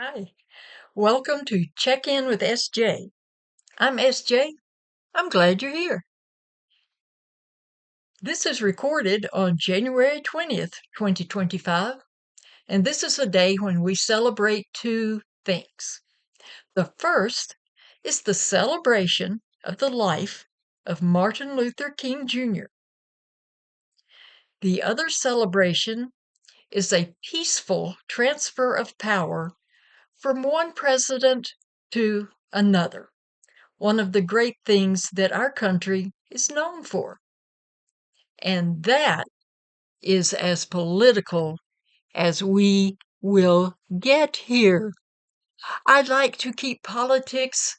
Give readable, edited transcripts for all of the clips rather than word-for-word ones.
Hi, welcome to Check In with SJ. I'm SJ. I'm glad you're here. This is recorded on January 20th, 2025, and this is a day when we celebrate two things. The first is the celebration of the life of Martin Luther King Jr. The other celebration is a peaceful transfer of power from one president to another. One of the great things that our country is known for. And that is as political as we will get here. I like to keep politics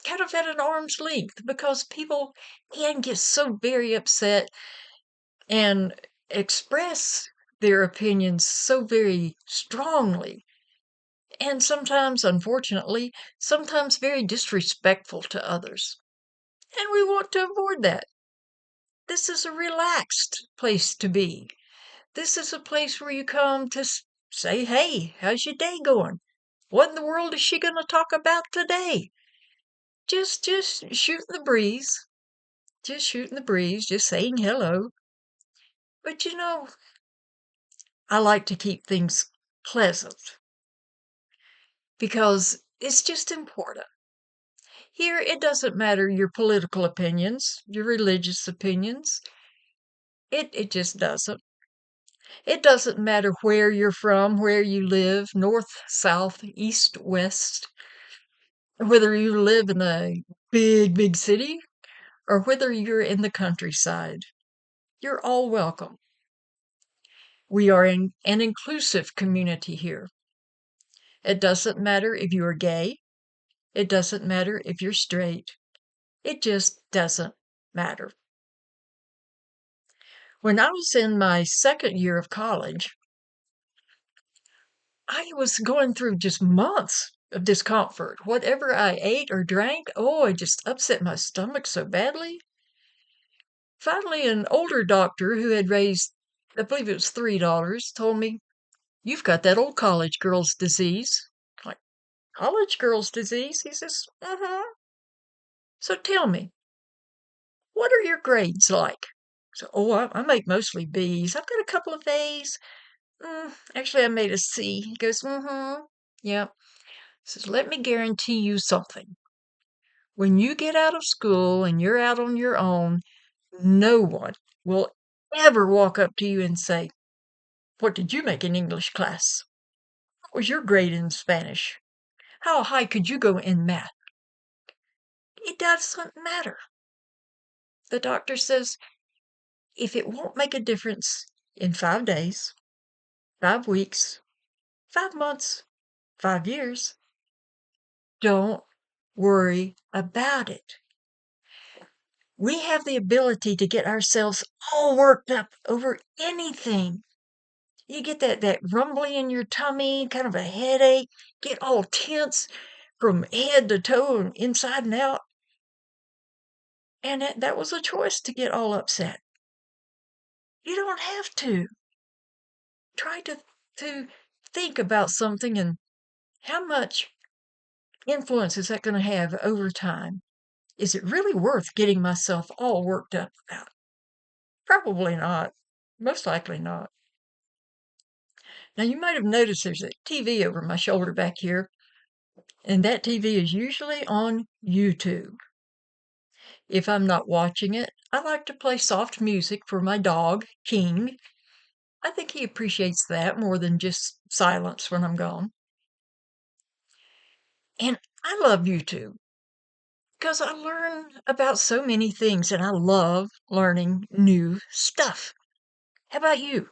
kind of at an arm's length because people can get so very upset and express their opinions so very strongly. And sometimes, unfortunately, sometimes very disrespectful to others. And we want to avoid that. This is a relaxed place to be. This is a place where you come to say, hey, how's your day going? What in the world is she going to talk about today? Just shooting the breeze. Just shooting the breeze, just saying hello. But I like to keep things pleasant because it's just important. Here, it doesn't matter your political opinions, your religious opinions. It just doesn't. It doesn't matter where you're from, where you live, north, south, east, west, whether you live in a big city or whether you're in the countryside. You're all welcome. We are in an inclusive community here. It doesn't matter if you're gay. It doesn't matter if you're straight. It just doesn't matter. When I was in my second year of college, I was going through just months of discomfort. Whatever I ate or drank, it just upset my stomach so badly. Finally, an older doctor who had raised, I believe it was $3, told me, you've got that old college girl's disease. Like, college girl's disease? He says, So tell me, what are your grades like? So, I make mostly B's. I've got a couple of A's. Actually, I made a C. He goes, yeah. Says, let me guarantee you something. When you get out of school and you're out on your own, no one will ever walk up to you and say, what did you make in English class? What was your grade in Spanish? How high could you go in math? It doesn't matter. The doctor says, if it won't make a difference in 5 days, 5 weeks, 5 months, 5 years, don't worry about it. We have the ability to get ourselves all worked up over anything. You get that rumbling in your tummy, kind of a headache, get all tense from head to toe and inside and out. And that was a choice to get all upset. You don't have to. Try to think about something and how much influence is that going to have over time? Is it really worth getting myself all worked up about? Probably not. Most likely not. Now, you might have noticed there's a TV over my shoulder back here, and that TV is usually on YouTube. If I'm not watching it, I like to play soft music for my dog, King. I think he appreciates that more than just silence when I'm gone. And I love YouTube because I learn about so many things and I love learning new stuff. How about you?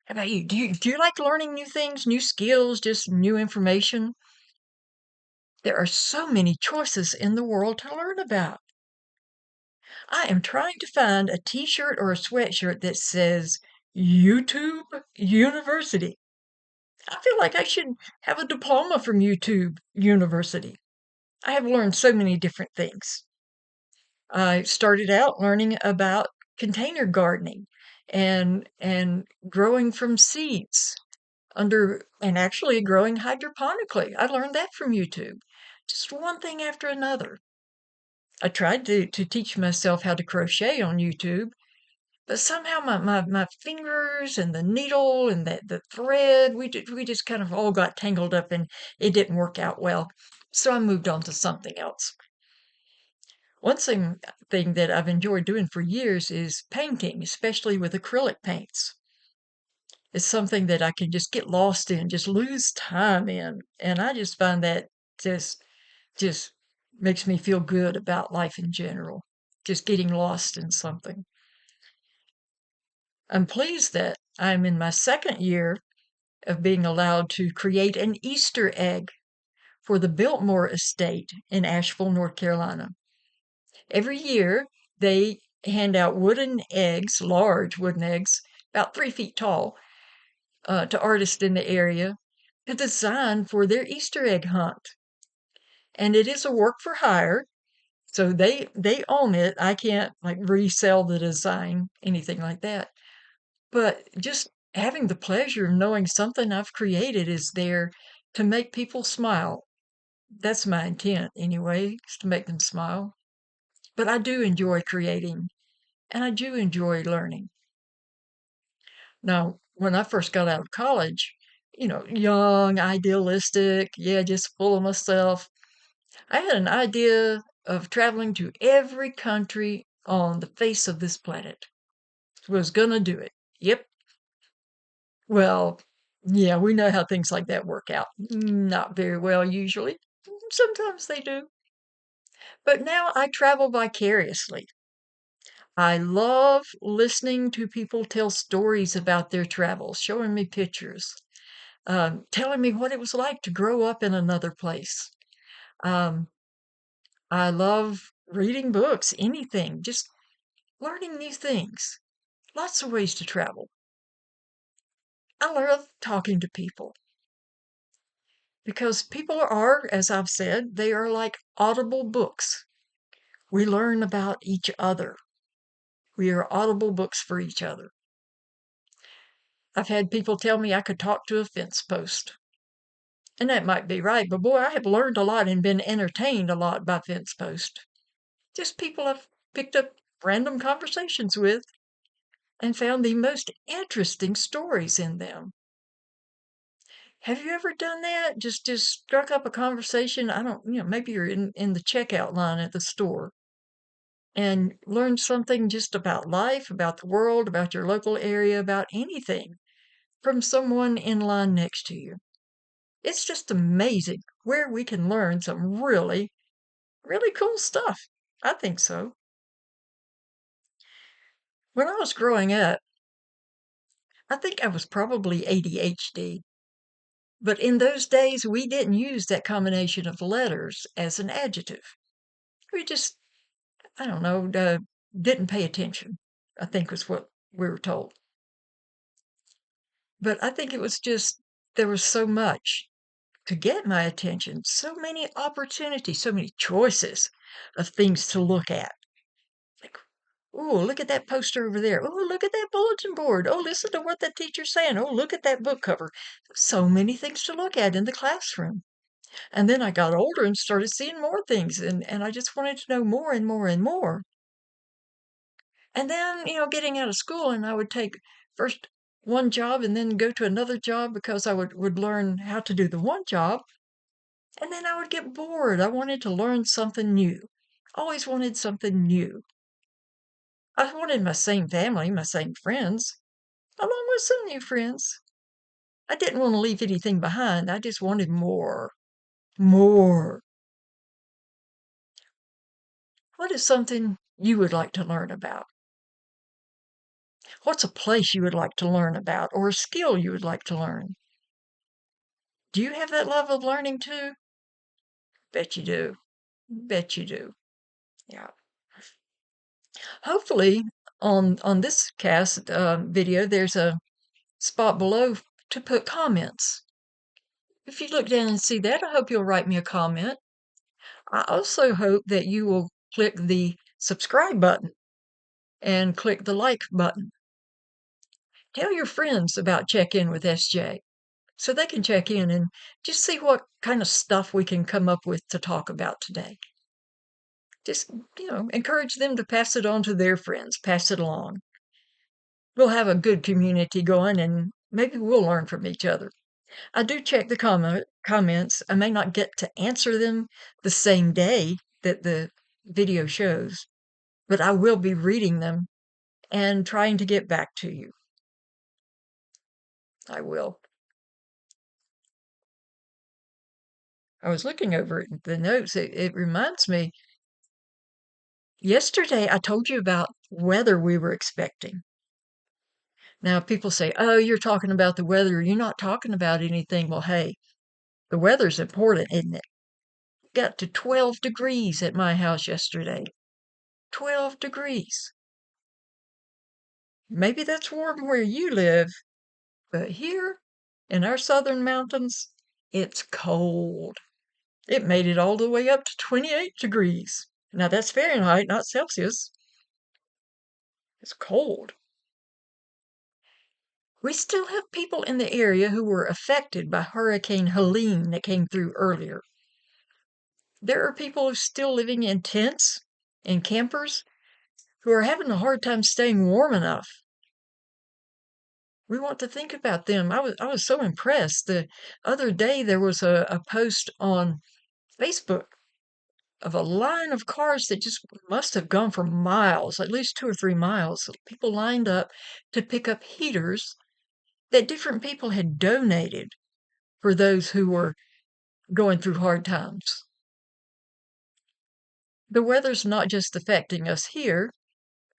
How about you? Do you like learning new things, new skills, just new information? There are so many choices in the world to learn about. I am trying to find a t-shirt or a sweatshirt that says YouTube University. I feel like I should have a diploma from YouTube University. I have learned so many different things. I started out learning about container gardening and growing from seeds. under and actually growing hydroponically. I learned that from YouTube. Just one thing after another. I tried to teach myself how to crochet on YouTube, but somehow my fingers and the needle and the thread, we just kind of all got tangled up and it didn't work out well. So I moved on to something else. One thing that I've enjoyed doing for years is painting, especially with acrylic paints. It's something that I can just get lost in, just lose time in, and I just find that just just makes me feel good about life in general, just getting lost in something. I'm pleased that I'm in my second year of being allowed to create an Easter egg for the Biltmore Estate in Asheville, North Carolina. Every year, they hand out wooden eggs, large wooden eggs, about 3 feet tall, to artists in the area to design for their Easter egg hunt. And it is a work for hire, so they own it. I can't like resell the design, anything like that. But just having the pleasure of knowing something I've created is there to make people smile. That's my intent anyway, is to make them smile. But I do enjoy creating and I do enjoy learning. Now, when I first got out of college, young, idealistic, yeah, just full of myself, I had an idea of traveling to every country on the face of this planet. Was gonna do it. Yep. Well, yeah, we know how things like that work out. Not very well, usually. Sometimes they do. But now I travel vicariously. I love listening to people tell stories about their travels, showing me pictures, telling me what it was like to grow up in another place. Um, I love reading books, anything, just learning new things. Lots of ways to travel. I love talking to people because people are, as I've said, they are like audible books. We learn about each other. We are audible books for each other. I've had people tell me I could talk to a fence post. And that might be right, but boy, I have learned a lot and been entertained a lot by fence post. Just people I've picked up random conversations with and found the most interesting stories in them. Have you ever done that? Just struck up a conversation. I don't, maybe you're in the checkout line at the store and learned something just about life, about the world, about your local area, about anything from someone in line next to you. It's just amazing where we can learn some really, really cool stuff. I think so. When I was growing up, I think I was probably ADHD. But in those days, we didn't use that combination of letters as an adjective. We just, I don't know, didn't pay attention, I think was what we were told. But I think it was just, there was so much to get my attention, so many opportunities, so many choices of things to look at. Like, oh, look at that poster over there. Oh, look at that bulletin board. Oh, listen to what that teacher's saying. Oh, look at that book cover. So many things to look at in the classroom. And then I got older and started seeing more things, and I just wanted to know more and more and more. And then, getting out of school, and I would take first one job and then go to another job because I would learn how to do the one job. And then I would get bored. I wanted to learn something new. Always wanted something new. I wanted my same family, my same friends, along with some new friends. I didn't want to leave anything behind. I just wanted more. More. What is something you would like to learn about? What's a place you would like to learn about or a skill you would like to learn? Do you have that love of learning too? Bet you do. Bet you do. Yeah. Hopefully, on this cast video, there's a spot below to put comments. If you look down and see that, I hope you'll write me a comment. I also hope that you will click the subscribe button and click the like button. Tell your friends about Check In with SJ. so they can check in and just see what kind of stuff we can come up with to talk about today. Just, encourage them to pass it on to their friends, pass it along. We'll have a good community going and maybe we'll learn from each other. I do check the comments. I may not get to answer them the same day that the video shows, but I will be reading them and trying to get back to you. I will. I was looking over the notes. It reminds me, yesterday I told you about weather we were expecting. Now, people say, oh, you're talking about the weather. You're not talking about anything. Well, hey, the weather's important, isn't it? Got to 12 degrees at my house yesterday. 12 degrees. Maybe that's warm where you live, but here in our southern mountains, it's cold. It made it all the way up to 28 degrees. Now that's Fahrenheit, not Celsius. It's cold. We still have people in the area who were affected by Hurricane Helene that came through earlier. There are people still living in tents and campers who are having a hard time staying warm enough. We want to think about them. I was so impressed. The other day there was a post on Facebook of a line of cars that just must have gone for miles, at least 2 or 3 miles. People lined up to pick up heaters that different people had donated for those who were going through hard times. The weather's not just affecting us here,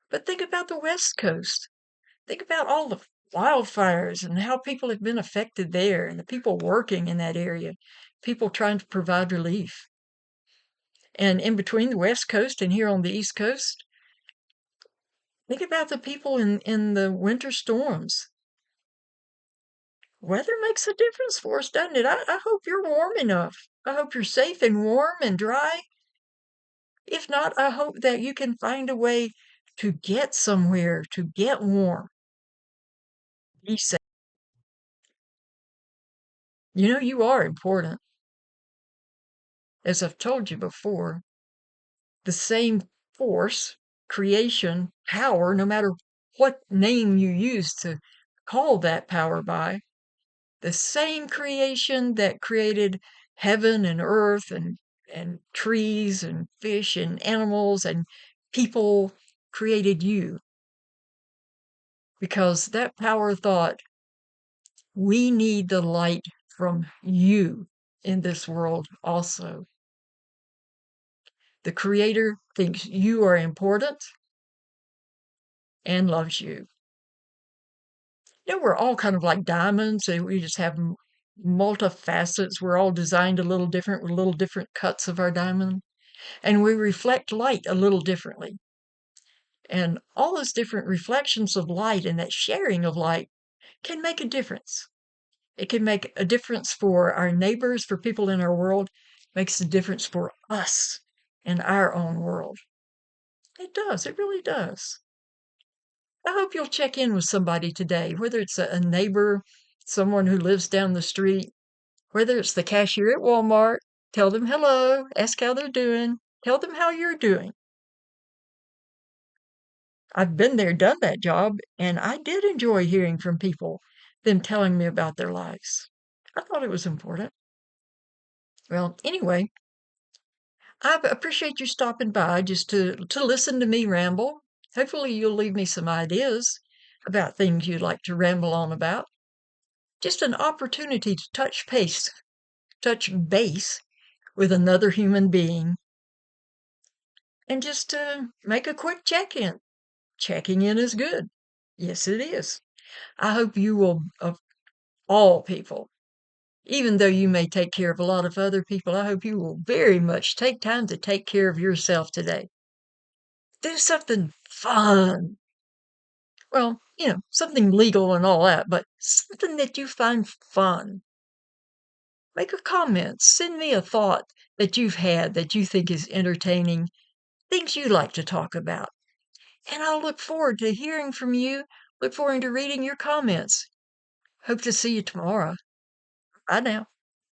but think about the West Coast. Think about all the wildfires and how people have been affected there and the people working in that area, people trying to provide relief. And in between the West Coast and here on the East Coast, think about the people in the winter storms. Weather makes a difference for us, doesn't it? I hope you're warm enough. I hope you're safe and warm and dry. If not, I hope that you can find a way to get somewhere, to get warm. Be safe. You are important. As I've told you before, the same force, creation, power, no matter what name you use to call that power by, the same creation that created heaven and earth and trees and fish and animals and people created you. Because that power thought, we need the light from you in this world also. The Creator thinks you are important and loves you. We're all kind of like diamonds, and we just have multifacets. We're all designed a little different with little different cuts of our diamond, and we reflect light a little differently. And all those different reflections of light and that sharing of light can make a difference. It can make a difference for our neighbors, for people in our world, makes a difference for us in our own world. It does. It really does. I hope you'll check in with somebody today, whether it's a neighbor, someone who lives down the street, whether it's the cashier at Walmart. Tell them hello, ask how they're doing, tell them how you're doing. I've been there, done that job, and I did enjoy hearing from people, them telling me about their lives. I thought it was important. Well, anyway, I appreciate you stopping by just to listen to me ramble. Hopefully you'll leave me some ideas about things you'd like to ramble on about. Just an opportunity to touch base with another human being, and just to make a quick check-in. Checking in is good. Yes, it is. I hope you will, of all people, even though you may take care of a lot of other people, I hope you will very much take time to take care of yourself today. Do something fun. Well, something legal and all that, but something that you find fun. Make a comment. Send me a thought that you've had that you think is entertaining, things you like to talk about. And I'll look forward to hearing from you, look forward to reading your comments. Hope to see you tomorrow. Bye now.